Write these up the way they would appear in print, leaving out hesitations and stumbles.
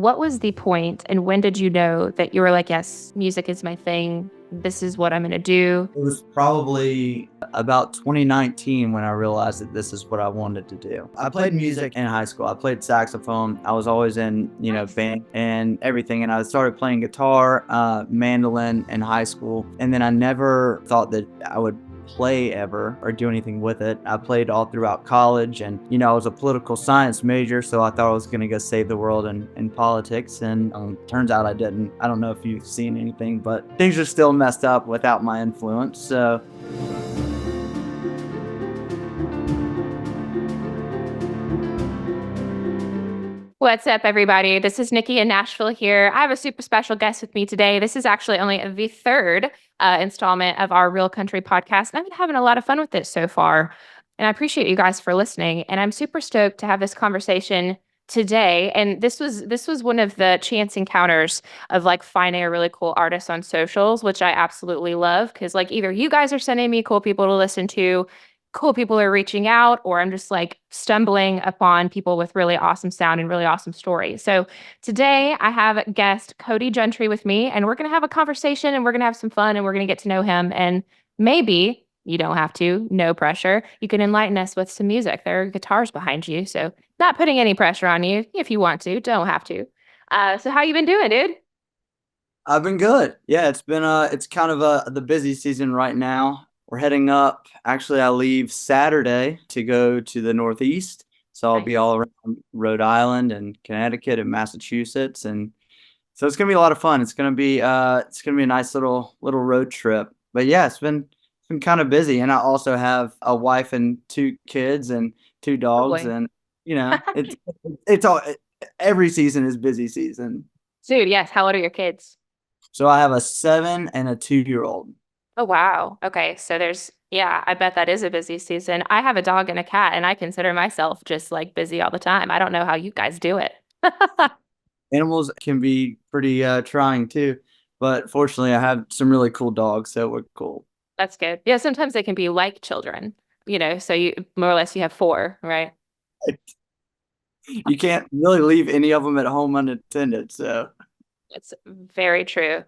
what was the point and when did you know that you were like, yes, music is my thing. This is what I'm going to do? It was probably about 2019 when I realized that this is what I wanted to do. I played music in high school. I played saxophone. I was always in, Nice. band and everything. And I started playing guitar, mandolin in high school. And then I never thought that I would play ever or do anything with it. I played all throughout college, and I was a political science major, so I thought I was going to go save the world in politics, and turns out I didn't. I don't know if you've seen anything, but things are still messed up without my influence. So What's up, everybody? This is Nikki in Nashville here. I have a super special guest with me today. This is actually only the third installment of our Real Country podcast, and I've been having a lot of fun with it so far. And I appreciate you guys for listening. And I'm super stoked to have this conversation today. And this was one of the chance encounters of like finding a really cool artist on socials, which I absolutely love because like either you guys are sending me cool people to listen to, cool people are reaching out, or I'm just like stumbling upon people with really awesome sound and really awesome stories. So today I have guest Cody Gentry with me, and we're going to have a conversation and we're going to have some fun and we're going to get to know him. And maybe you don't have to, no pressure. You can enlighten us with some music. There are guitars behind you. So not putting any pressure on you. If you want to, don't have to. So how you been doing, dude? I've been good. Yeah, it's kind of the busy season right now. We're heading up. Actually, I leave Saturday to go to the Northeast. So I'll be Nice. all around Rhode Island and Connecticut and Massachusetts. And so it's gonna be a lot of fun. It's gonna be a nice little road trip. But yeah, it's been kind of busy. And I also have a wife and two kids and two Oh dogs. boy. And it's all every season is busy season. Dude, yes. How old are your kids? So I have a 7 and a 2-year-old. Oh, wow. Okay. So yeah, I bet that is a busy season. I have a dog and a cat, and I consider myself just like busy all the time. I don't know how you guys do it. Animals can be pretty trying too, but fortunately I have some really cool dogs, so we're cool. That's good. Yeah, sometimes they can be like children, so you more or less you have four, right? You can't really leave any of them at home unattended, so It's very true.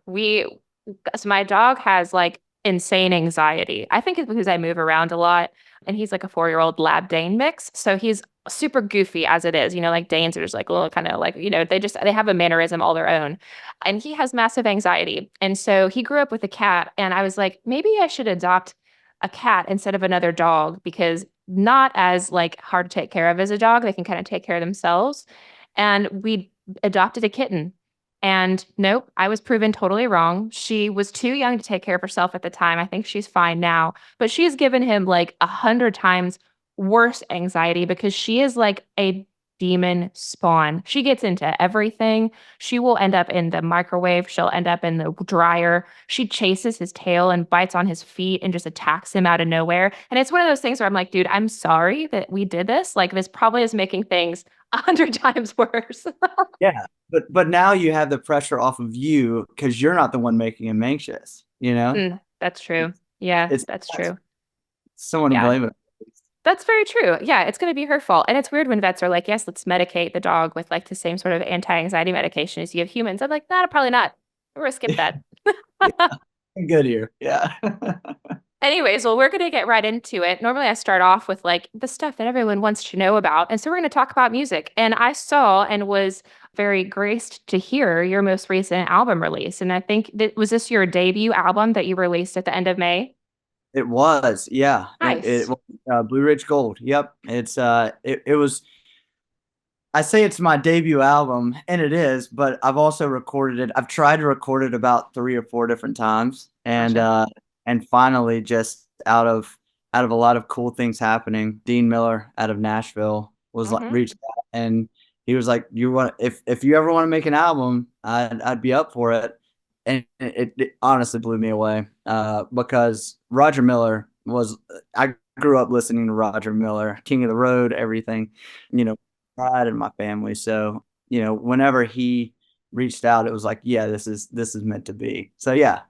So my dog has like insane anxiety. I think it's because I move around a lot and he's like a 4-year-old Lab Dane mix. So he's super goofy as it is, like Danes are just like a little kind of like, they have a mannerism all their own. And he has massive anxiety. And so he grew up with a cat. And I was like, maybe I should adopt a cat instead of another dog because not as like hard to take care of as a dog. They can kind of take care of themselves. And we adopted a kitten. And nope, I was proven totally wrong. She was too young to take care of herself at the time. I think she's fine now, but she's given him like 100 times worse anxiety because she is like a demon spawn. She gets into everything. She will end up in the microwave. She'll end up in the dryer. She chases his tail and bites on his feet and just attacks him out of nowhere. And it's one of those things where I'm like, dude, I'm sorry that we did this. Like, this probably is making things 100 times worse. yeah. But now you have the pressure off of you because you're not the one making him anxious, That's true. Yeah, it's that's true. someone to Yeah, blame it. that's very true. Yeah, it's going to be her fault. And it's weird when vets are like, yes, let's medicate the dog with like the same sort of anti-anxiety medication as you have humans. I'm like, nah, probably not. We're going to skip that. Yeah, good here. Yeah. Anyways, well, we're going to get right into it. Normally, I start off with like the stuff that everyone wants to know about. And so we're going to talk about music. And I saw and was very graced to hear your most recent album release. And I think that was this your debut album that you released at the end of May? It was, yeah. It Nice. was Blue Ridge Gold. Yep. It was. I say it's my debut album, and it is, but I've also recorded it. I've tried to record it about 3 or 4 different times, Gotcha. and finally, just out of a lot of cool things happening, Dean Miller out of Nashville was like Hmm. reached out, and he was like, "You want if you ever want to make an album, I'd be up for it." And it honestly blew me away, because Roger Miller was. I grew up listening to Roger Miller, King of the Road, everything, you know pride in my family. So, whenever he reached out, it was like, yeah, this is meant to be. So yeah.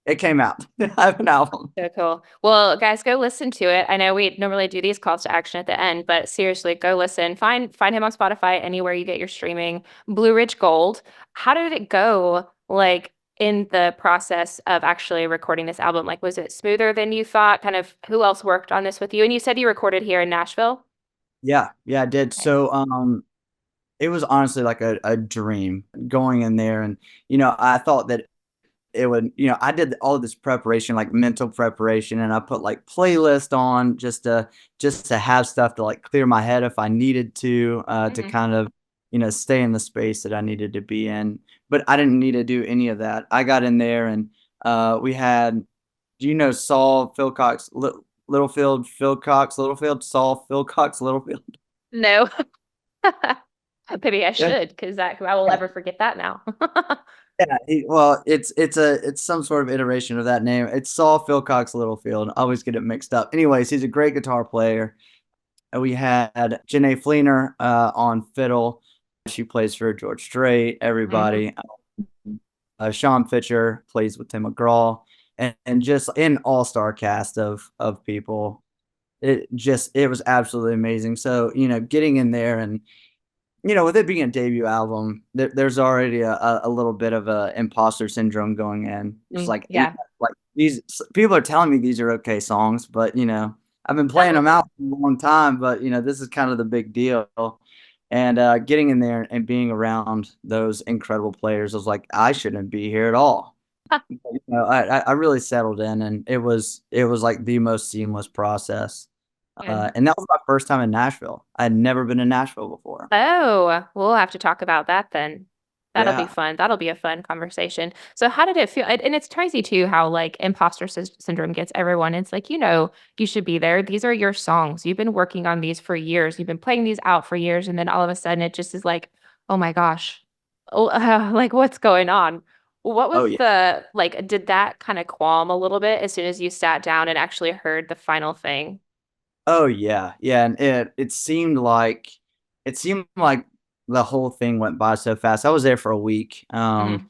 It came out. I have an album. So cool. Well, guys, go listen to it. I know we normally do these calls to action at the end, but seriously, go listen. Find him on Spotify, anywhere you get your streaming. Blue Ridge Gold. How did it go, like in the process of actually recording this album? Like, was it smoother than you thought? Kind of who else worked on this with you? And you said you recorded here in Nashville? Yeah, yeah, I did. Nice. So, it was honestly like a dream going in there, and I thought that it would, I did all of this preparation, like mental preparation, and I put like playlist on just to have stuff to like clear my head if I needed to Hmm. kind of, stay in the space that I needed to be in. But I didn't need to do any of that. I got in there and we had, do you know Saul Philcox, Littlefield, Philcox, Littlefield, Saul Philcox, Littlefield? No. Maybe I Yeah. should, because that I will ever forget that now. Yeah, well, it's some sort of iteration of that name. It's Saul Philcox Littlefield. I always get it mixed up. Anyways, he's a great guitar player. And we had Janae Fleener on fiddle. She plays for George Strait, Hmm. everybody. Sean Fisher plays with Tim McGraw, and just an all-star cast of people. It was absolutely amazing. So, getting in there and with it being a debut album, there's already a little bit of a imposter syndrome going in. It's like, Yeah. like these people are telling me these are okay songs, but I've been playing them out for a long time, but this is kind of the big deal. And getting in there and being around those incredible players, I was like, I shouldn't be here at all. I really settled in, and it was like the most seamless process. Good. And that was my first time in Nashville. I had never been in Nashville before. Oh, we'll have to talk about that then. That'll be Yeah. fun. That'll be a fun conversation. So how did it feel? And it's crazy too how like syndrome gets everyone. It's like, you should be there. These are your songs. You've been working on these for years. You've been playing these out for years. And then all of a sudden it just is like, oh my gosh. Oh, like what's going on? What Oh was yeah. the like, did that kind of qualm a little bit as soon as you sat down and actually heard the final thing? Oh yeah. Yeah. And it seemed like the whole thing went by so fast. I was there for a week. Mhm.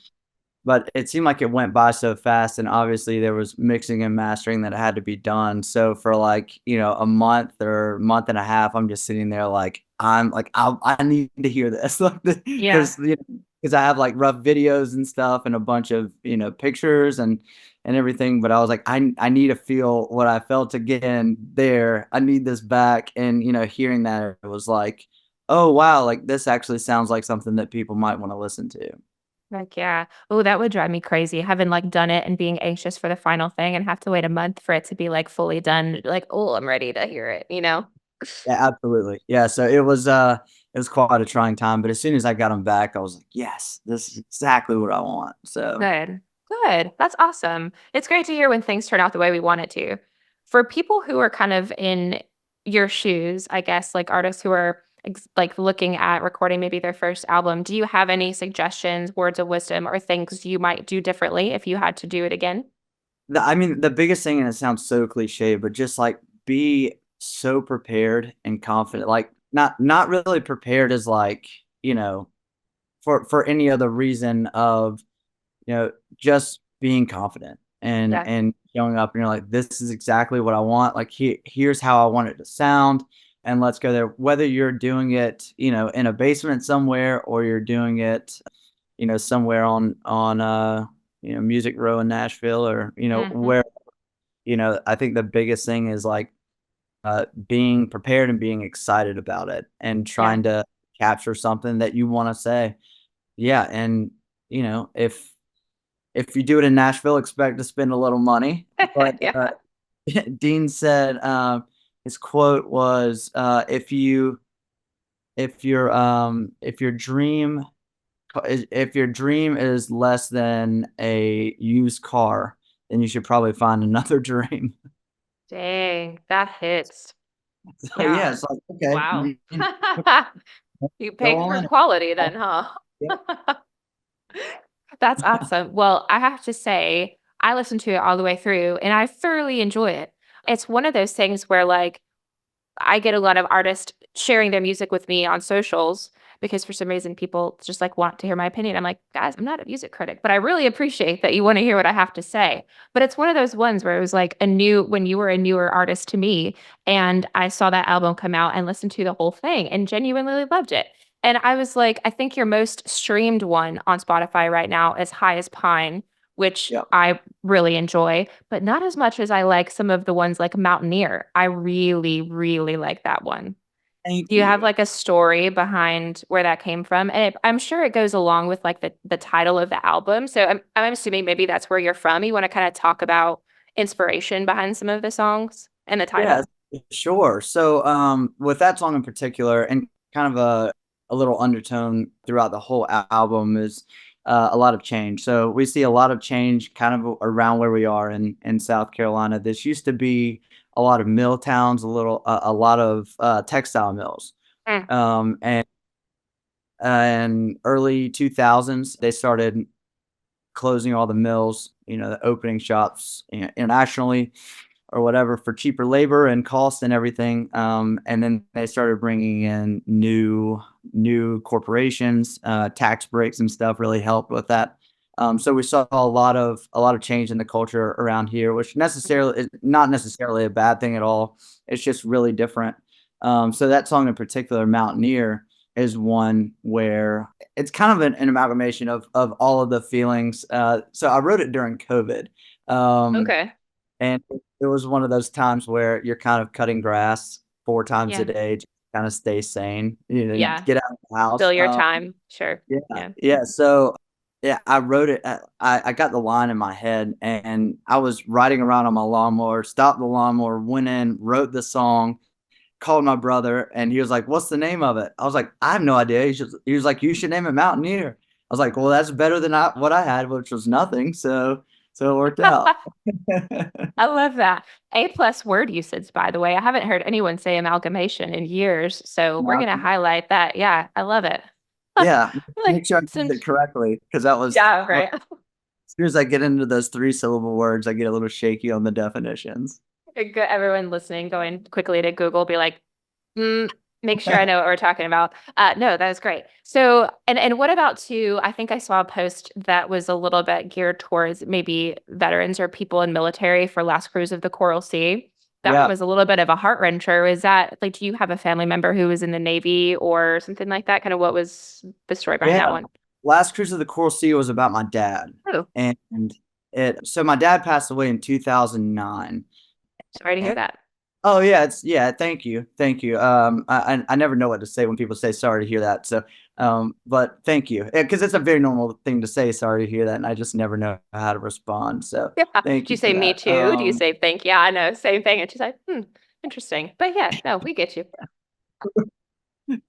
But it seemed like it went by so fast, and obviously there was mixing and mastering that had to be done. So for like, a month or month and a half, I'm just sitting there like I'm like I need to hear this like Yeah. because I have like rough videos and stuff and a bunch of pictures and everything. But I was like I need to feel what I felt again there. I need this back, and hearing that it was like, oh wow, like this actually sounds like something that people might want to listen to. Like, yeah. Oh, that would drive me crazy, having, like, done it and being anxious for the final thing and have to wait a month for it to be, like, fully done. Like, "Oh, I'm ready to hear it," you know? Yeah, absolutely. Yeah, so it was quite a trying time, but as soon as I got them back, I was like, "Yes, this is exactly what I want." So, Good. Good. That's awesome. It's great to hear when things turn out the way we want it to. For people who are kind of in your shoes, I guess, like artists who are like looking at recording maybe their first album, do you have any suggestions, words of wisdom, or things you might do differently if you had to do it again? I mean, the biggest thing, and it sounds so cliche, but just like be so prepared and confident. Like not really prepared as like, for any other reason of just being confident and Yeah. and showing up and you're like, this is exactly what I want. Like here's how I want it to sound, and let's go there. Whether you're doing it, in a basement somewhere, or you're doing it, somewhere on Music Row in Nashville, or Mhm. where, I think the biggest thing is like being prepared and being excited about it and Yeah. trying to capture something that you want to say. Yeah, and if you do it in Nashville, expect to spend a little money. But Yeah. Dean said his quote was, if your dream if your dream is less than a used car, then you should probably find another dream." Dang, that hits. So Yeah. yeah, it's like, okay, Wow. You go paid all for in. quality then, huh? Yep. That's awesome. Well, I have to say, I listened to it all the way through and I thoroughly enjoy it. It's one of those things where, like, I get a lot of artists sharing their music with me on socials because for some reason people just like want to hear my opinion. I'm like, guys, I'm not a music critic, but I really appreciate that you want to hear what I have to say. But it's one of those ones where it was like when you were a newer artist to me, and I saw that album come out and listened to the whole thing and genuinely loved it. And I was like, I think your most streamed one on Spotify right now is High as Pine, which Yeah. I really enjoy, but not as much as I like some of the ones like Mountaineer. I really, really like that one. Thank Do you have you. like a story behind where that came from? And I'm sure it goes along with like the title of the album. So I'm assuming maybe that's where you're from. You want to kind of talk about inspiration behind some of the songs and the Yeah, title. sure. So, with that song in particular, and kind of a little undertone throughout the whole album is a lot of change. So we see a lot of change kind of around where we are in South Carolina. This used to be a lot of mill towns, a lot of textile mills. Mm, And in early 2000s, they started closing all the mills, the opening shops, internationally or whatever for cheaper labor and cost and everything. And then they started bringing in new corporations, tax breaks and stuff really helped with that. So we saw a lot of change in the culture around here, which mhm. necessarily is not necessarily a bad thing at all. It's just really different. So that song in particular, Mountaineer, is one where it's kind of an amalgamation of all of the feelings. So I wrote it during COVID. Um, Okay. and it was one of those times where you're kind of cutting grass 4 times a Yeah. day to kind of stay sane, Yeah. get out of the house. Fill your time. Sure. Yeah, Yeah. yeah. So, yeah, I wrote it. I got the line in my head, and I was riding around on my lawnmower, stopped the lawnmower, went in, wrote the song, called my brother, and he was like, "What's the name of it?" I was like, "I have no idea." He was like, "You should name it Mountaineer." I was like, "Well, that's better than what I had, which was nothing." So it worked out. I love that. A plus word usage, by the way. I haven't heard anyone say amalgamation in years, so we're gonna highlight that. Yeah, I love it. Yeah, Like make sure I did it since correctly because that was yeah, as right. soon as I get into those 3-syllable words, I get a little shaky on the definitions. Everyone listening, going quickly to Google, be like, mm, make sure I know what we're talking about. No, that is great. So, and what about too? I think I saw a post that was a little bit geared towards maybe veterans or people in military for Last Cruise of the Coral Sea. That one Yeah, was a little bit of a heart wrencher. Is that like, do you have a family member who was in the Navy or something like that? Kind of what was the story behind that yeah. one? Last Cruise of the Coral Sea was about my dad, Oh, and my dad passed away in 2009. sorry to hear And that. oh yeah, thank you, thank you. I never know what to say when people say sorry to hear that. So, but thank you, because it's a very normal thing to say sorry to hear that, and I just never know how to respond. So Yeah. thank Do you you for say me that. too? Do you say thank? Yeah, I know. Same thing. And she's like, interesting. But yeah, no, we get you.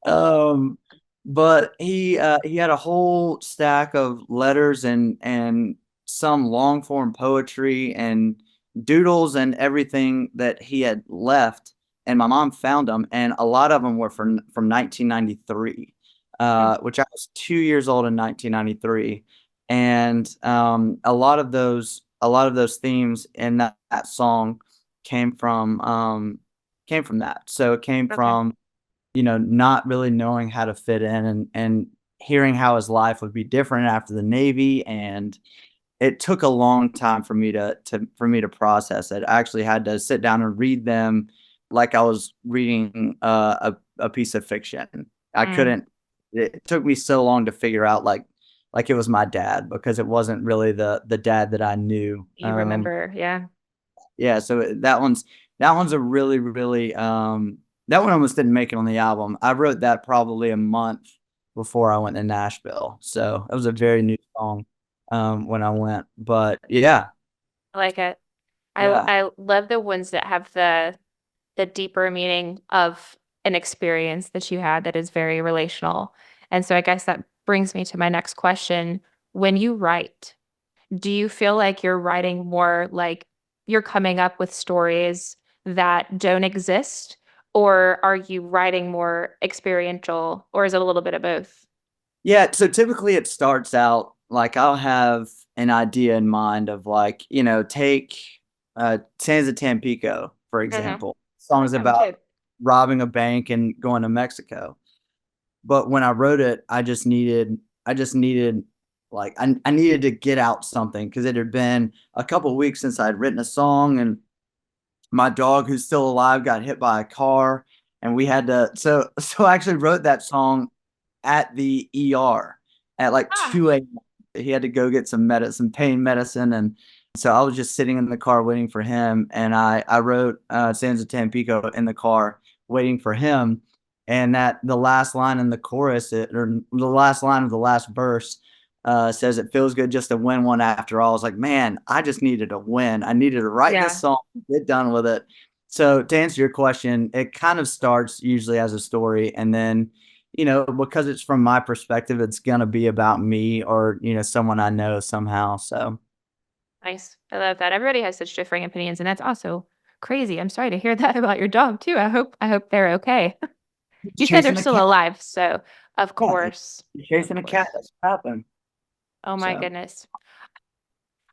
Um, but he had a whole stack of letters and some long form poetry and doodles and everything that he had left. And my mom found them, and a lot of them were from 1993, Mm, which I was 2 years old in 1993, and a lot of those themes in that song came from that. So it came okay. from not really knowing how to fit in and hearing how his life would be different after the Navy. And it took a long time for me to process it. I actually had to sit down and read them like I was reading a piece of fiction. I Mm, couldn't. It took me so long to figure out like it was my dad because it wasn't really the dad that I knew. you remember, yeah. Yeah, so that one's a really, really that one almost didn't make it on the album. I wrote that probably a month before I went to Nashville. So it was a very new song when I went. But yeah, I like it. yeah. I love the ones that have the deeper meaning of an experience that you had that is very relational. And so I guess that brings me to my next question. When you write, do you feel like you're writing more like you're coming up with stories that don't exist? Or are you writing more experiential, or is it a little bit of both? Yeah, so typically it starts out like I'll have an idea in mind of like, take Sands of Tampico, for Hmm. example. Songs Yeah, me about too. robbing a bank and going to Mexico. But when I wrote it, I just needed like I needed to get out something because it had been a couple weeks since I'd written a song, and my dog who's still alive got hit by a car, and we had to so I actually wrote that song at the ER at like Ah, 2 a.m. He had to go get some medicine, pain medicine, and so I was just sitting in the car waiting for him, and I wrote Sands of Tampico in the car waiting for him, and that the last line in the chorus, or the last line of the last verse, says it feels good just to win one after all. I was like, man, I just needed a win. I needed to write this yeah. song, get done with it. So to answer your question, it kind of starts usually as a story, and then because it's from my perspective, it's gonna be about me or someone I know somehow. So Nice. I love that. Everybody has such differing opinions, and that's also crazy. I'm sorry to hear that about your dog too. I hope they're okay. You said they're chasing a still cat, alive, so of yeah, course. Of chasing a cat. course. That's what happened. Oh my So goodness.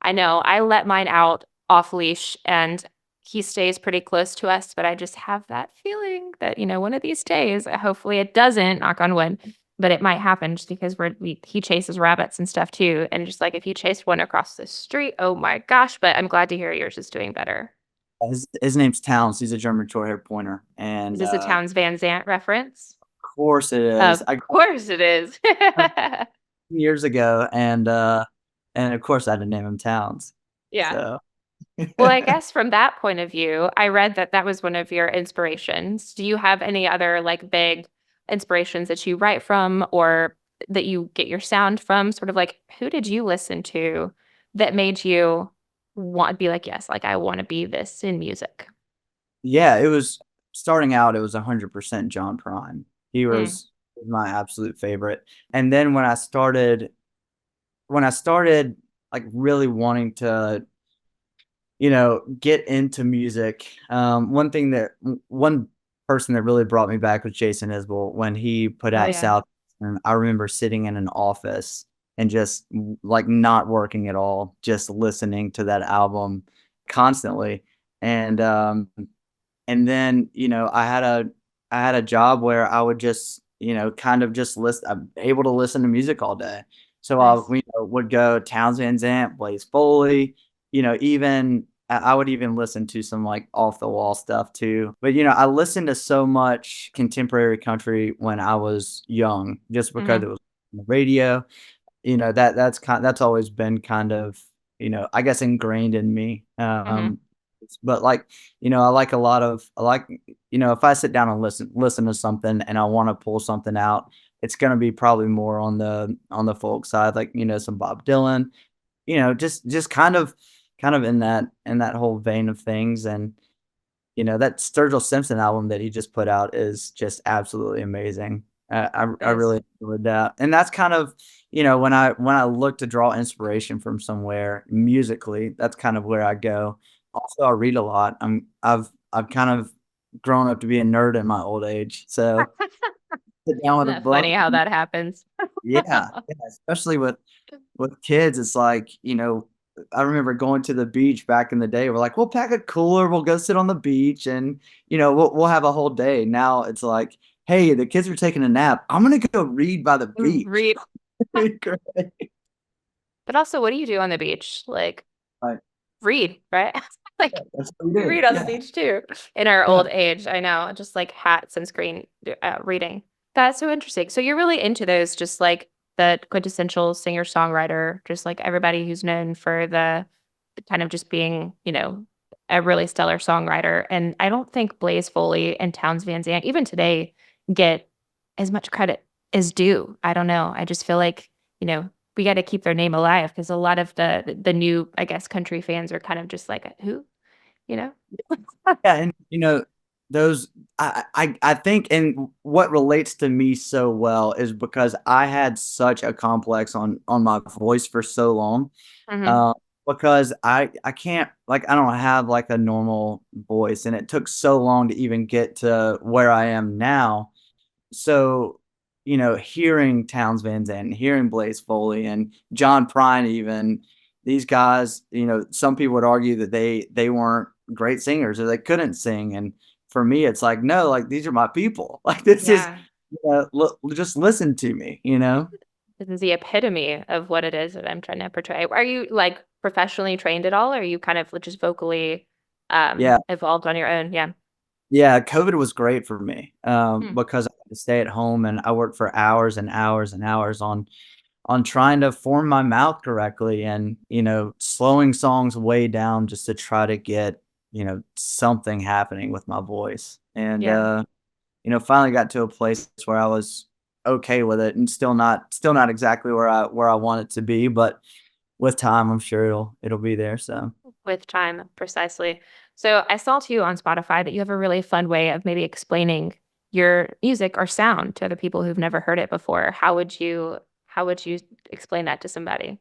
I know. I let mine out off leash and he stays pretty close to us, but I just have that feeling that, one of these days, hopefully it doesn't, knock on wood, but it might happen just because he chases rabbits and stuff too. And just like if he chased one across the street, oh my gosh, but I'm glad to hear yours is doing better. his name's Towns. He's a German Shorthair Pointer, Is and this a Towns Van Zant reference? of course it is. Of I got course it is. him years ago, and of course I had to name him Towns. Yeah. So Well, I guess from that point of view, I read that that was one of your inspirations. Do you have any other like big inspirations that you write from or that you get your sound from? Sort of like who did you listen to that made you want to be like, yes, like I want to be this in music? yeah, it was starting out. It was 100% John Prine. He Mm, was my absolute favorite. And then when I started like really wanting to, get into music, one person that really brought me back was Jason Isbell when he put oh out yeah. South. And I remember sitting in an office and just like not working at all, just listening to that album constantly. And and then, I had a job where I would just, kind of just listen. I'm able to listen to music all day. So I, Nice. would go Towns Van Zandt, Blaze Foley, even I would even listen to some like off the wall stuff too. But I listened to so much contemporary country when I was young, just because Mm-hmm. it was on the radio. That's always been kind of, I guess ingrained in me. Mm-hmm. But like, I like, if I sit down and listen to something and I want to pull something out, it's gonna be probably more on the folk side, like, some Bob Dylan, just kind of in that whole vein of things. And that Sturgill Simpson album that he just put out is just absolutely amazing. I Is. really enjoyed that, and that's kind of when I look to draw inspiration from somewhere musically, that's kind of where I go. Also, I read a lot. I've kind of grown up to be a nerd in my old age, so sit down with Isn't a that funny book. how that happens? Yeah, especially with kids, it's like, I remember going to the beach back in the day. We're like, we'll pack a cooler, we'll go sit on the beach, and we'll have a whole day. Now it's like, hey, the kids are taking a nap. I'm gonna go read by the beach. Read. Great. But also, what do you do on the beach? Like, Right. read, right? Like, That's what we we do. read on the Yeah. beach too in our Yeah. old age. I know, just like hats and screen reading. That's so interesting. So you're really into those, just like the quintessential singer-songwriter, just like everybody who's known for the kind of just being, a really stellar songwriter. And I don't think Blaze Foley and Towns Van Zandt, even today, get as much credit as due. I don't know. I just feel like, we got to keep their name alive because a lot of the new, I guess, country fans are kind of just like, who, you know? Yeah, and those I think, and what relates to me so well is because I had such a complex on my voice for so long. Mhm. Uh, because I can't, like, I don't have like a normal voice, and it took so long to even get to where I am now. So, hearing Towns Van Zandt, hearing Blaze Foley and John Prine, even these guys, some people would argue that they weren't great singers or they couldn't sing. And for me, it's like, no, like these are my people. Like this is Yeah. just listen to me, you know? This is the epitome of what it is that I'm trying to portray. Are you like professionally trained at all, or are you kind of just vocally Yeah. evolved on your own? Yeah. Yeah, COVID was great for me, Hmm. because I had to stay at home and I worked for hours and hours and hours on trying to form my mouth correctly and, slowing songs way down just to try to get, something happening with my voice. And, Yeah. finally got to a place where I was okay with it and still not exactly where I want it to be, but with time, I'm sure it'll be there, so. With time, precisely. So I saw too on Spotify that you have a really fun way of maybe explaining your music or sound to other people who've never heard it before. How would you explain that to somebody?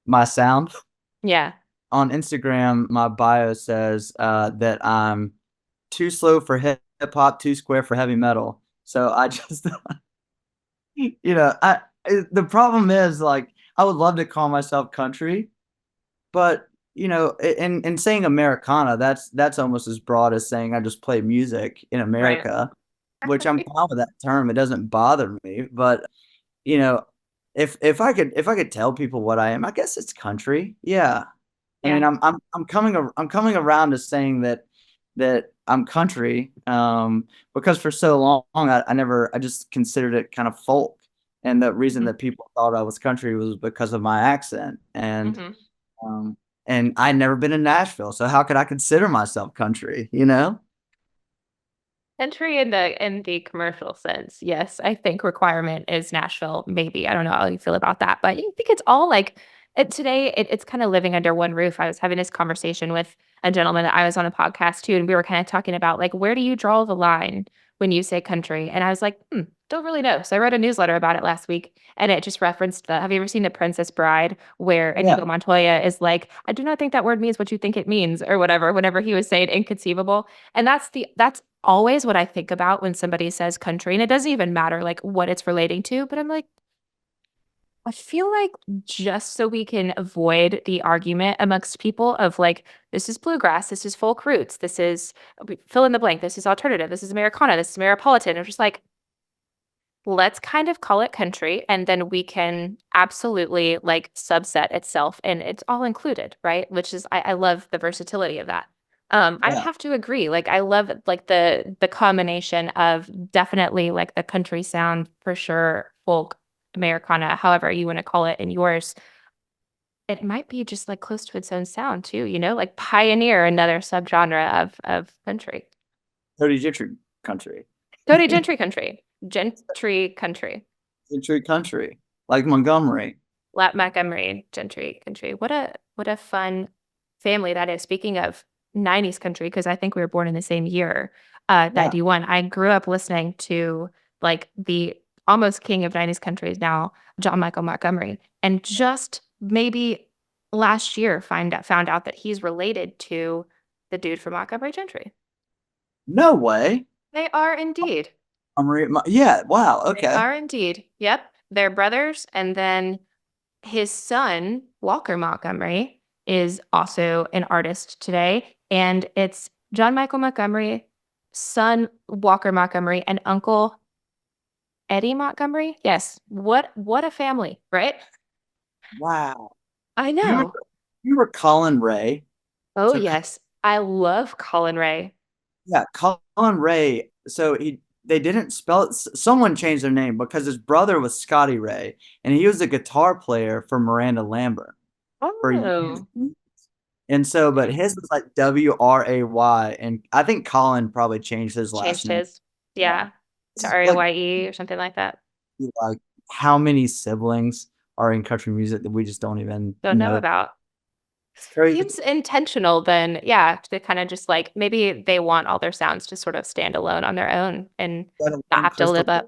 My sound Yeah. on Instagram, my bio says, that I'm too slow for hip hop, too square for heavy metal. So I just, the problem is like I would love to call myself country, but in saying Americana, that's almost as broad as saying I just play music in Right. America, which I'm fine with that term. It doesn't bother me, but you know, if I could tell people what I am, I guess it's country. Yeah. I mean, Yeah. I'm coming around to saying that I'm country, because for so long I just considered it kind of folk, and the reason Hmm. that people thought I was country was because of my accent, Hmm. um, and I'd never been in Nashville, so how could I consider myself country? You know? Entry in the commercial sense, yes, I think requirement is Nashville, maybe. I don't know how you feel about that, but I think it's all like today it's kind of living under one roof. I was having this conversation with a gentleman that I was on a podcast too, and we were kind of talking about like where do you draw the line when you say country? And I was like, don't really know. So I wrote a newsletter about it last week, and it just referenced the. Have you ever seen The Princess Bride, where Yeah, Inigo Montoya is like, I do not think that word means what you think it means, or whatever. Whenever he was saying inconceivable, and that's always what I think about when somebody says country, and it doesn't even matter, like, what it's relating to, but I'm like, I feel like just so we can avoid the argument amongst people of, like, "This is bluegrass, this is folk roots, this is" fill in the blank, "This is alternative, this is Americana, this is Ameripolitan." I'm just like, let's kind of call it country, and then we can absolutely, like, subset itself, and it's all included, right? Which is I love the versatility of that. I yeah. have to agree, like, I love, like, the combination of definitely, like, the country sound for sure, folk, Americana, however you wanna call it in yours. It might be just, like, close to its own sound too, like, pioneer another subgenre of country. Cody Gentry country. Cody Gentry country. Gentry country. Gentry country, like Montgomery. Lat Montgomery Gentry country. What a fun family that is. Speaking of 90s country, because I think we were born in the same year, Yeah. that you won. I grew up listening to like the almost king of 90s country is now John Michael Montgomery. And just maybe last year found out that he's related to the dude from Montgomery Gentry. No way. They are indeed. Yeah, wow, They okay. are indeed. Yep. They're brothers. And then his son, Walker Montgomery, is also an artist today, and it's John Michael Montgomery, son Walker Montgomery, and uncle Eddie Montgomery. Yes, what a family, right? Wow. I You know. you were Colin Ray. Oh, So yes. I love Colin Ray. yeah, Colin Ray. So they didn't spell it. Someone changed their name because his brother was Scotty Ray, and he was a guitar player for Miranda Lambert for years. Oh, And so, but okay. his was like WRAY, and I think Colin probably changed his last Changed name. his. Yeah, Yeah, this to is like RAYE or something like that. how many siblings are in country music that we just don't even Don't know know. about. It's crazy. Seems intentional then, yeah, to kinda just, like maybe they want all their sounds to sort of stand alone on their own and Let not alone have to Crystal live up.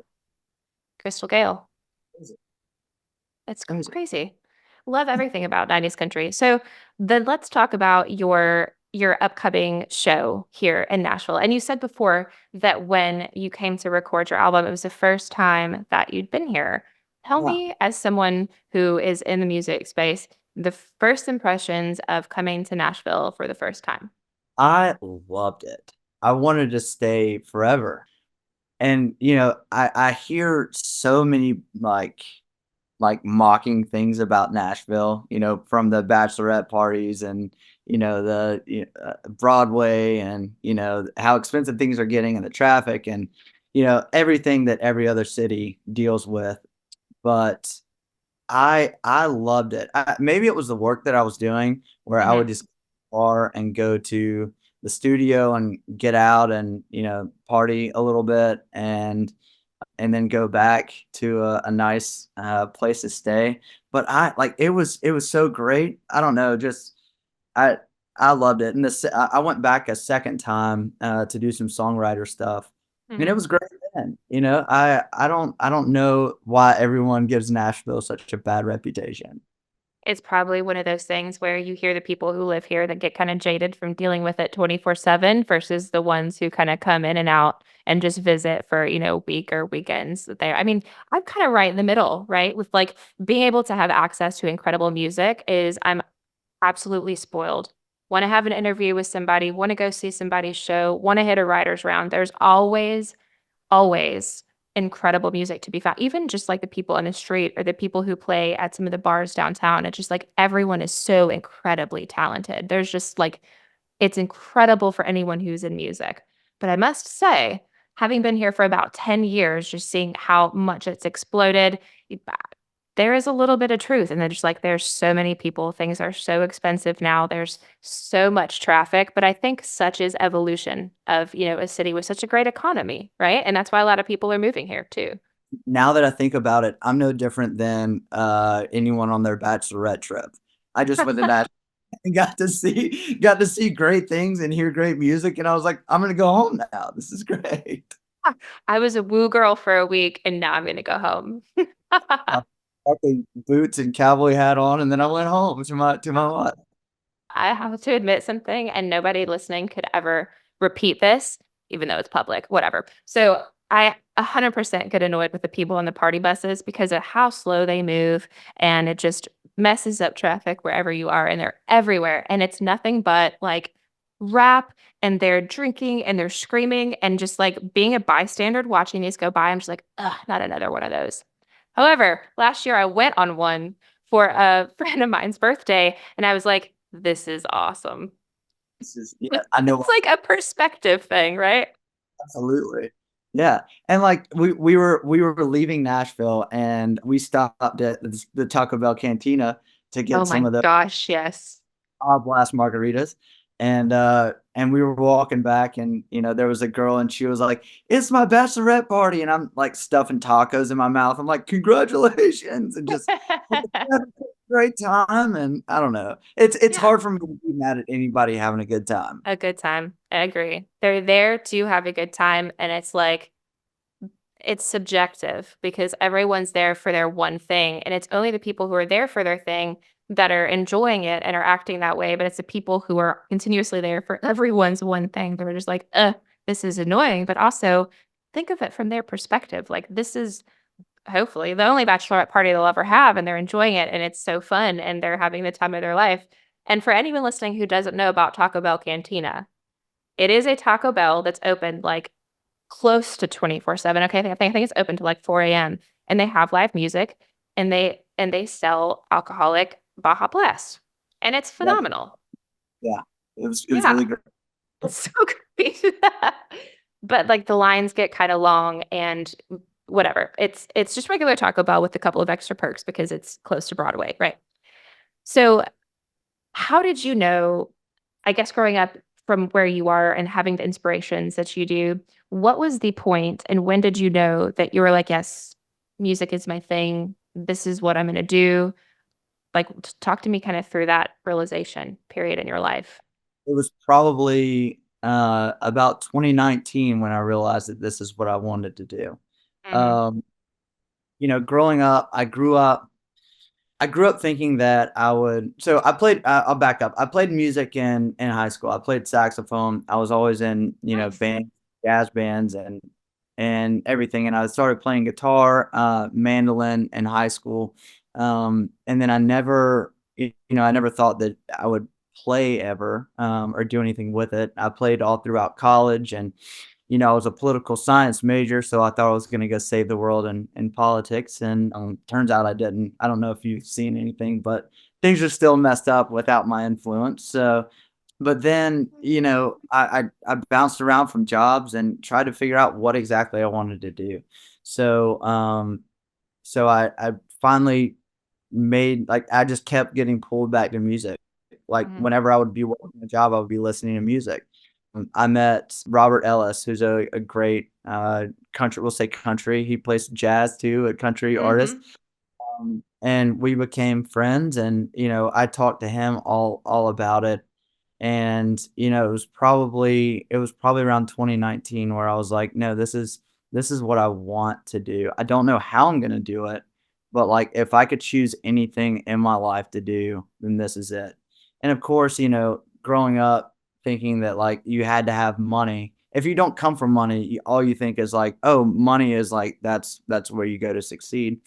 Crystal Gale. Crazy. It's Crazy. crazy. Love everything about 90s country. So, then let's talk about your upcoming show here in Nashville. And you said before that when you came to record your album, it was the first time that you'd been here. Tell Yeah. me, as someone who is in the music space, the first impressions of coming to Nashville for the first time. I loved it. I wanted to stay forever. And I hear so many mocking things about Nashville, from the bachelorette parties and Broadway, and how expensive things are getting, and the traffic, and everything that every other city deals with. But I loved it. Maybe it was the work that I was doing, where I would Mhm. just bar and go to the studio and get out and party a little bit, and then go back to a nice place to stay. But it was so great. I don't know, just I I loved it. And I went back a second time to do some songwriter stuff, and it Mhm. was great then. I don't know why everyone gives Nashville such a bad reputation. It's probably one of those things where you hear the people who live here that get kind of jaded from dealing with it 24/7 versus the ones who kind of come in and out and just visit for, week or weekends there. I mean, I'm kind of right in the middle, right? With like being able to have access to incredible music is I'm absolutely spoiled. Want to have an interview with somebody, want to go see somebody's show, want to hit a writer's round. There's always incredible music to be found. Even just like the people in the street or the people who play at some of the bars downtown. It's just like everyone is so incredibly talented. There's just like it's incredible for anyone who's in music. But I must say, having been here for about 10 years, just seeing how much it's exploded, there is a little bit of truth. And then just like there's so many people, things are so expensive now. There's so much traffic. But I think such is evolution of, a city with such a great economy, right? And that's why a lot of people are moving here too. Now that I think about it, I'm no different than anyone on their bachelorette trip. I just went to Nashville and got to see great things and hear great music, and I was like, I'm gonna go home now. This is great. I was a woo girl for a week and now I'm going to go home. I got the boots and cowboy hat on, and then I went home to my wife. I have to admit something, and nobody listening could ever repeat this, even though it's public, whatever. So I 100% get annoyed with the people on the party buses because of how slow they move, and it just messes up traffic wherever you are, and they're everywhere. And it's nothing but like rap, and they're drinking and they're screaming, and just like being a bystander watching these go by, I'm just like, ugh, not another one of those. However, last year I went on one for a friend of mine's birthday, and I was like, this is awesome. Yeah, I know. It's like a perspective thing, right? Absolutely. Yeah. And like we were leaving Nashville, and we stopped at the Taco Bell Cantina to Oh get some my of the gosh, yes. blast margaritas. And we were walking back, and there was a girl, and she was like, "It's my bachelorette party," and I'm like stuffing tacos in my mouth. I'm like, "Congratulations!" and just having a great time. And I don't know. It's Yeah, hard for me to be mad at anybody having a good time. a good time. I agree. They're there to have a good time, and it's like it's subjective because everyone's there for their one thing, and it's only the people who are there for their thing that are enjoying it and are acting that way, but it's the people who are continuously there for everyone's one thing. They're just like, this is annoying," but also think of it from their perspective. Like, this is hopefully the only bachelorette party they'll ever have, and they're enjoying it, and it's so fun, and they're having the time of their life. And for anyone listening who doesn't know about Taco Bell Cantina, it is a Taco Bell that's open, like, close to 24/7, okay? I think it's open to, like, 4 a.m., and they have live music, and they sell alcoholic Baja Blast, and it's Yeah. phenomenal. Yeah. It was Yeah, really great. it's so great. But, like, the lines get kinda long and whatever. It's just regular Taco Bell with a couple of extra perks because it's close to Broadway, right? So, how did you know, I guess growing up from where you are and having the inspirations that you do, what was the point and when did you know that you were like, "Yes, music is my thing. This is what I'm gonna do." Like, talk to me kinda through that realization period in your life. It was probably, about 2019 when I realized that this is what I wanted to do. Mhm. Um, growing up, I grew up thinking that I would so I played I'll back up. I played music in high school. I played saxophone. I was always in, Nice. band jazz bands and everything, and I started playing guitar, mandolin in high school. And then I never thought that I would play ever, or do anything with it. I played all throughout college, I was a political science major, so I thought I was gonna go save the world in politics, and, turns out I didn't. I don't know if you've seen anything, but things are still messed up without my influence, so but then, I bounced around from jobs and tried to figure out what exactly I wanted to do. So, I finally made like, I just kept getting pulled back to music. Like, Mhm. whenever I would be working a job, I would be listening to music. I met Robert Ellis, who's a great, country we'll say country, he plays jazz too, a country artist, Mhm. and we became friends, and, I talked to him all about it, and, it was probably around 2019 where I was like, "No, this is what I want to do. I don't know how I'm gonna do it, but, like, if I could choose anything in my life to do, then this is it." And, of course, growing up thinking that, like, you had to have money. If you don't come from money, all you think is like, "Oh, money is, like, that's where you go to succeed."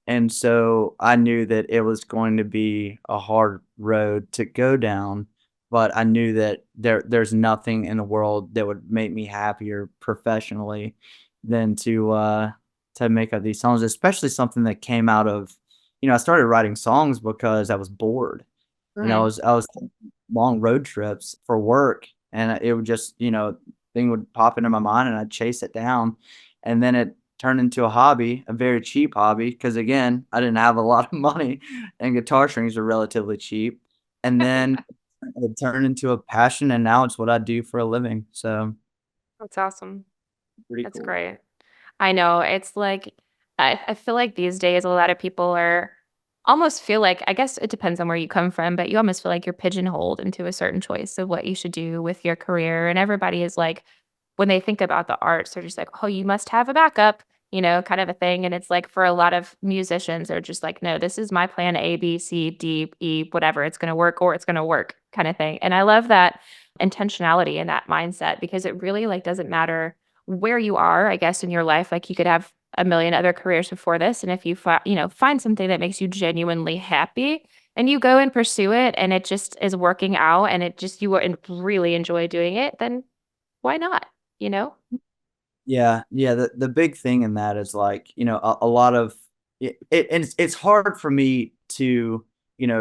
And so I knew that it was going to be a hard road to go down, but I knew that there's nothing in the world that would make me happier professionally than to make up these songs, especially something that came out of I started writing songs because I was bored. Mhm. I was taking long road trips for work, and it would just, thing would pop into my mind, and I'd chase it down, and then it turned into a hobby, a very cheap hobby, because again, I didn't have a lot of money, and guitar strings are relatively cheap, and then it turned into a passion, and now it's what I do for a living, so That's awesome. pretty That's cool. great. I know. It's like I feel like these days a lot of people are almost feel like I guess it depends on where you come from, but you almost feel like you're pigeonholed into a certain choice of what you should do with your career. And everybody is like, when they think about the arts, they're just like, oh, you must have a backup, kind of a thing. And it's like for a lot of musicians, they're just like, no, this is my plan A, B, C, D, E, whatever. It's going to work or it's going to work kind of thing. And I love that intentionality and that mindset because it really like doesn't matter where you are, I guess, in your life. Like you could have a million other careers before this. And if you find something that makes you genuinely happy and you go and pursue it and it just is working out and it just really enjoy doing it, then why not? You know? Yeah, yeah, the big thing in that is, like, a lot of it's hard for me to,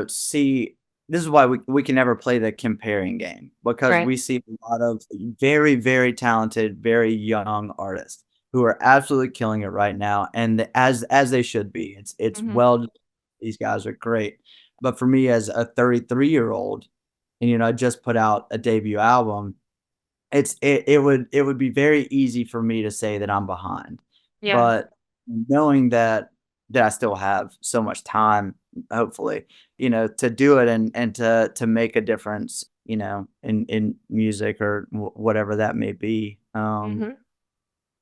see this is why we can never play the comparing game, because Right. we see a lot of very, very talented, very young artists who are absolutely killing it right now, and as they should be. It's Mhm. well these guys are great. But for me as a 33-year-old, and, I just put out a debut album, it would be very easy for me to say that I'm behind, Yeah. but knowing that I still have so much time, hopefully, to do it and to make a difference, in music or whatever that may be. Mhm.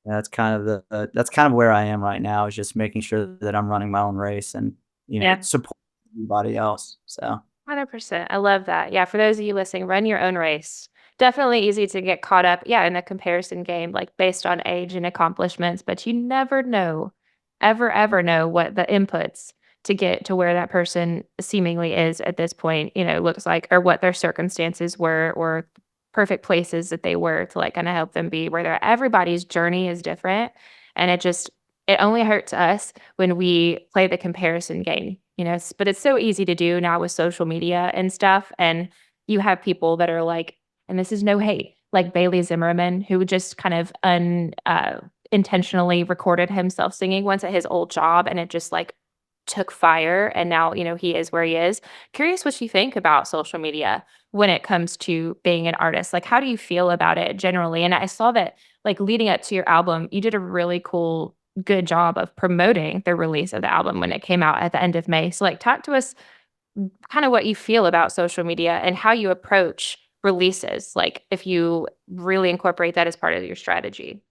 That's kind of where I am right now is just making sure that I'm running my own race and, Yeah. support everybody else, so 100%. I love that. Yeah, for those of you listening, run your own race. Definitely easy to get caught up, yeah, in a comparison game, like based on age and accomplishments, but you never know, ever know what the inputs to get to where that person seemingly is at this point, looks like, or what their circumstances were, or perfect places that they were to like kind of help them be where they're everybody's journey is different. And it only hurts us when we play the comparison game, but it's so easy to do now with social media and stuff. And you have people that are like, and this is no hate, like Bailey Zimmerman, who just kind of intentionally recorded himself singing once at his old job, and it just like took fire. And now, he is where he is. Curious what you think about social media when it comes to being an artist. Like, how do you feel about it generally? And I saw that, like, leading up to your album, you did a really cool good job of promoting the release of the album when it came out at the end of May. So, like, talk to us kind of what you feel about social media and how you approach releases, like, if you really incorporate that as part of your strategy.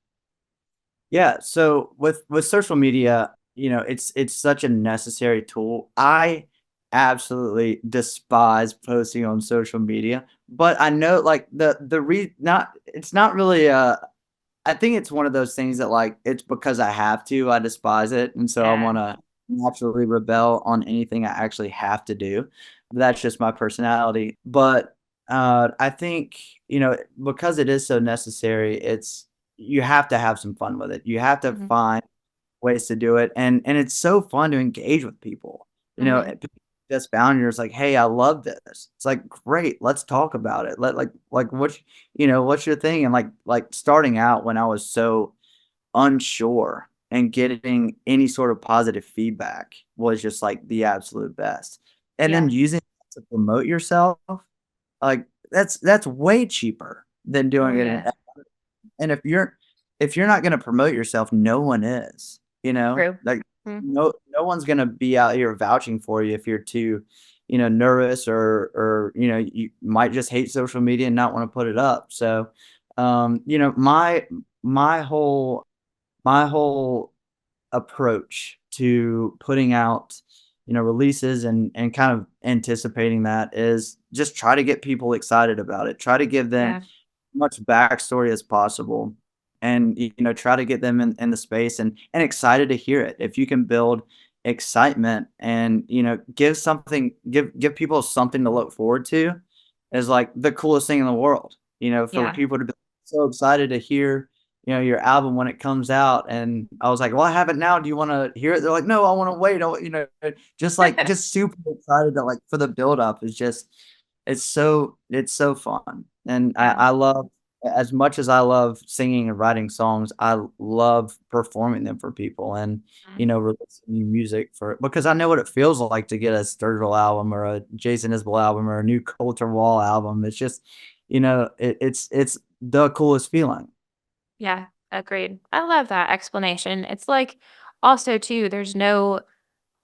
Yeah, so with social media, it's such a necessary tool. I absolutely despise posting on social media, but I know like the re not it's not really I think it's one of those things that like it's because I have to, I despise it, and so I Yeah. want to naturally rebel on anything I actually have to do. That's just my personality. But I think, because it is so necessary, you have to have some fun with it. You have to Mhm. find ways to do it, and it's so fun to engage with people. You know, Mhm. just boundaries like, "Hey, I love this." It's like, "Great, let's talk about it." What's what's your thing? And starting out when I was so unsure and getting any sort of positive feedback was just like the absolute best. And then Yeah. using it to promote yourself, like that's way cheaper than Oh doing it in, yeah. and if you're not gonna promote yourself, no one is, you know? True. Like, Mhm. no one's gonna be out here vouching for you if you're too, nervous or, you might just hate social media and not wanna put it up. So, my whole my whole approach to putting out, releases and kind of anticipating that is just try to get people excited about it. Try to give them Yeah. much backstory as possible and try to get them in the space and excited to hear it. If you can build excitement and give people something to look forward to is like the coolest thing in the world. For Yeah. people to be so excited to hear your album when it comes out. And I was like, well, I have it now. Do you want to hear it? They're like, no, I want to wait. Just super excited to for the build up is just, it's so fun. And Yeah. I love, as much as I love singing and writing songs, I love performing them for people and, Mhm. releasing new music because I know what it feels like to get a Sturgill album or a Jason Isbell album or a new Coulter Wall album. It's just, it's the coolest feeling. Yeah. Agreed. I love that explanation. It's like also too, there's no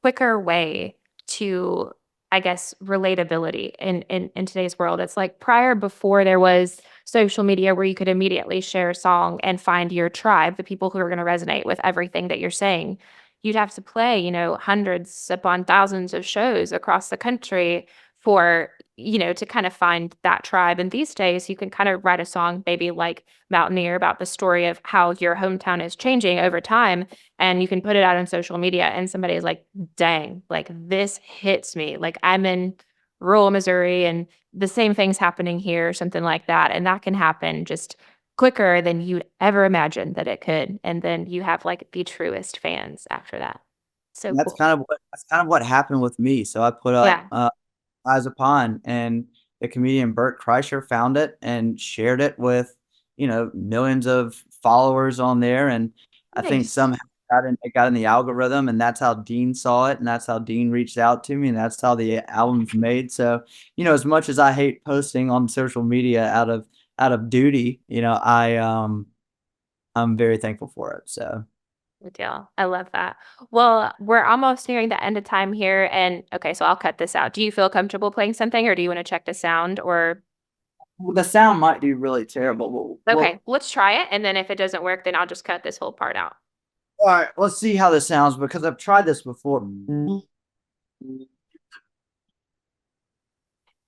quicker way to, I guess, relatability in today's world. It's like before there was social media where you could immediately share a song and find your tribe, the people who are going to resonate with everything that you're saying. You'd have to play, hundreds upon thousands of shows across the country for, to kind of find that tribe. And these days, you can kind of write a song, maybe like Mountaineer, about the story of how your hometown is changing over time, and you can put it out on social media, and somebody is like, dang, like this hits me. Like I'm in rural Missouri and the same thing's happening here, something like that. And that can happen just quicker than you'd ever imagine that it could. And then you have like the truest fans after that. So And cool. that's kind of what happened with me. So I put up, Yeah. Eyes Upon, and the comedian Bert Kreischer found it and shared it with, millions of followers on there, and I think Nice. somehow it got in the algorithm, and that's how Dean saw it, and that's how Dean reached out to me, and that's how the album's made. So, as much as I hate posting on social media out of duty, I'm very thankful for it. So Good deal. I love that. Well, we're almost nearing the end of time here. And okay, so I'll cut this out. Do you feel comfortable playing something or do you want to check the sound or well, the sound might be really terrible. okay, let's try it. And then if it doesn't work, then I'll just cut this whole part out. All right, let's see how this sounds because I've tried this before.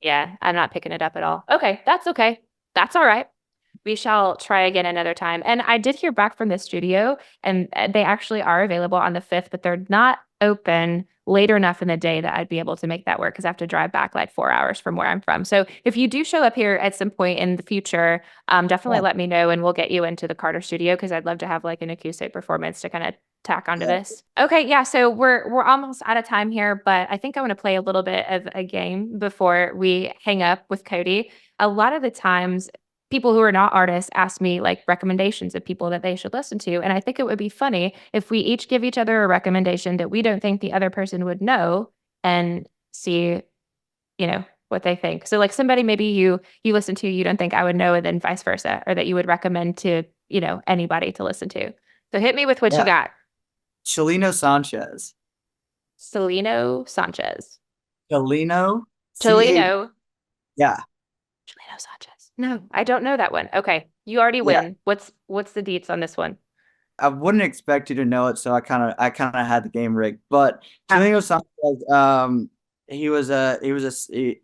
Yeah, I'm not picking it up at all. Okay, that's okay. That's all right. We shall try again another time. And I did hear back from the studio, and they actually are available on the 5th, but they're not open later enough in the day that I'd be able to make that work because I have to drive back like 4 hours from where I'm from. So if you do show up here at some point in the future, definitely Yeah, let me know and we'll get you into the Carter studio because I'd love to have like an acoustic performance to kind of tack onto yeah, this. Okay, yeah, so we're almost out of time here, but I think I want to play a little bit of a game before we hang up with Cody. A lot of the times people who are not artists ask me like recommendations of people that they should listen to. And I think it would be funny if we each give each other a recommendation that we don't think the other person would know and see, what they think. So like somebody maybe you listen to, you don't think I would know, and then vice versa, or that you would recommend to, anybody to listen to. So hit me with what you yeah. got. Chelino Sanchez. Celino Sanchez. Chelino, C-H, Chelino. yeah, Chelino Sanchez. No, I don't know that one. Okay. You already yeah. win. What's the deets on this one? I wouldn't expect you to know it, so I kind of had the game rigged. But Oh, Chelino Sanchez,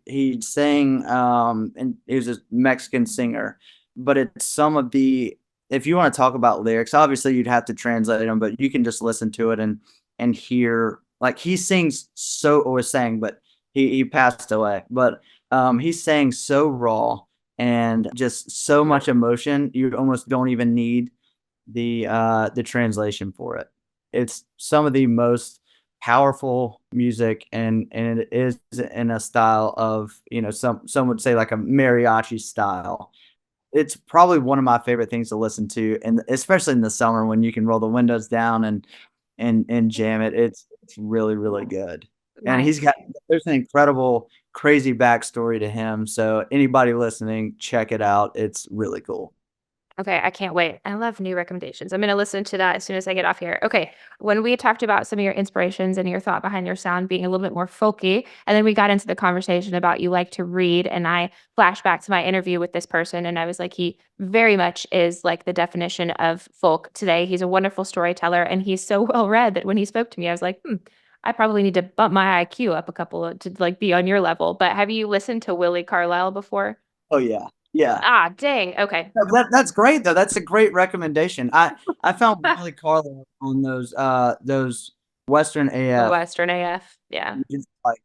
he sang, and he was a Mexican singer. But it's some of the if you want to talk about lyrics, obviously you'd have to translate them, but you can just listen to it and hear like he sings so or sang, but he passed away. But he sang so raw and just so much emotion, you almost don't even need the translation for it. It's some of the most powerful music, and it is in a style of, some would say like a mariachi style. It's probably one of my favorite things to listen to, and especially in the summer when you can roll the windows down and jam it. It's really, really good. And Nice. there's an incredible, crazy backstory to him. So anybody listening, check it out. It's really cool. Okay, I can't wait. I love new recommendations. I'm gonna listen to that as soon as I get off here. Okay, when we talked about some of your inspirations and your thought behind your sound being a little bit more folky, and then we got into the conversation about you like to read, and I flashed back to my interview with this person, and I was like, he very much is like the definition of folk today. He's a wonderful storyteller, and he's so well read that when he spoke to me, I was like, I probably need to bump my IQ up a couple to like be on your level. But have you listened to Willie Carlisle before? Oh yeah. Yeah. Ah, dang. Okay. No, that's great though. That's a great recommendation. I found Willie Carlo on those Western The AF. Western AF. Yeah. It's like,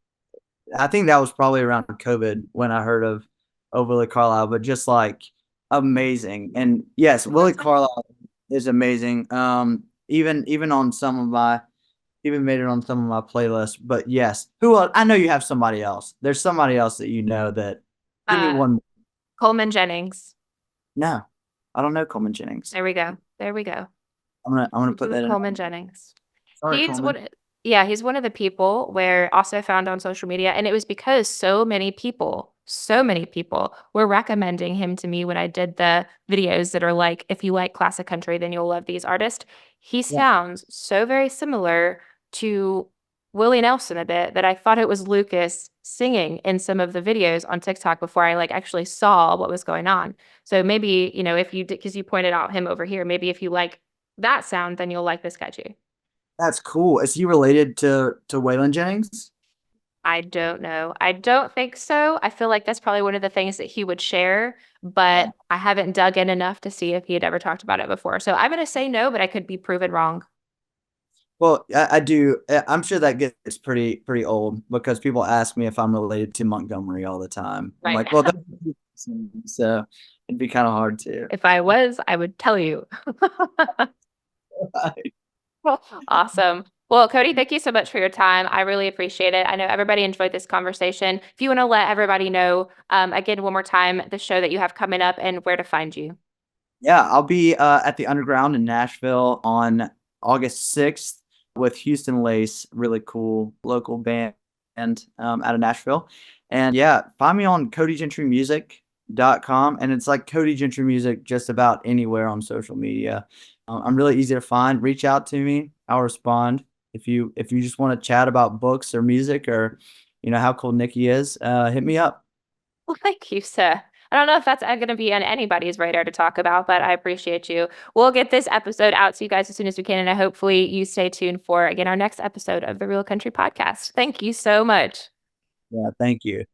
I think that was probably around COVID when I heard of Willie Carlisle, but just like amazing. And yes, Willie Carlisle is amazing. Even on some of my even made it on some of my playlists. But yes, who else? I know you have somebody else. There's somebody else that you know that. Give me Uh, one. Coleman Jennings. No, I don't know Coleman Jennings. There we go. There we go. I'm gonna put Do that in. Coleman Jennings. Sorry, He's Coleman. one yeah, he's one of the people where also found on social media, and it was because so many people were recommending him to me when I did the videos that are like, if you like classic country, then you'll love these artists. He Yeah, sounds so very similar to Willie Nelson a bit that I thought it was Lucas singing in some of the videos on TikTok before I like actually saw what was going on. So maybe, if you did, because you pointed out him over here, maybe if you like that sound, then you'll like this guy too. that's cool. Is he related to Waylon Jennings? I don't know. I don't think so. I feel like that's probably one of the things that he would share, Yeah. but I haven't dug in enough to see if he had ever talked about it before. So I'm going to say no, but I could be proven wrong. Well, I do. I'm sure that gets pretty old because people ask me if I'm related to Montgomery all the time. I'm Right. like, well, so it'd be kind of hard to. If I was, I would tell you. Awesome. Well, Cody, thank you so much for your time. I really appreciate it. I know everybody enjoyed this conversation. If you want to let everybody know, again, one more time, the show that you have coming up and where to find you. Yeah, I'll be at the Underground in Nashville on August 6th with Houston Lace, really cool local band out of Nashville. And yeah, find me on CodyGentryMusic.com, and it's like Cody Gentry Music just about anywhere on social media. I'm really easy to find. Reach out to me. I'll respond. If you just want to chat about books or music or how cool Nikki is, hit me up. Well, thank you, sir. I don't know if that's going to be on anybody's radar to talk about, but I appreciate you. We'll get this episode out to you guys as soon as we can, and I hopefully you stay tuned for again our next episode of the Real Country Podcast. Thank you so much. Yeah, thank you.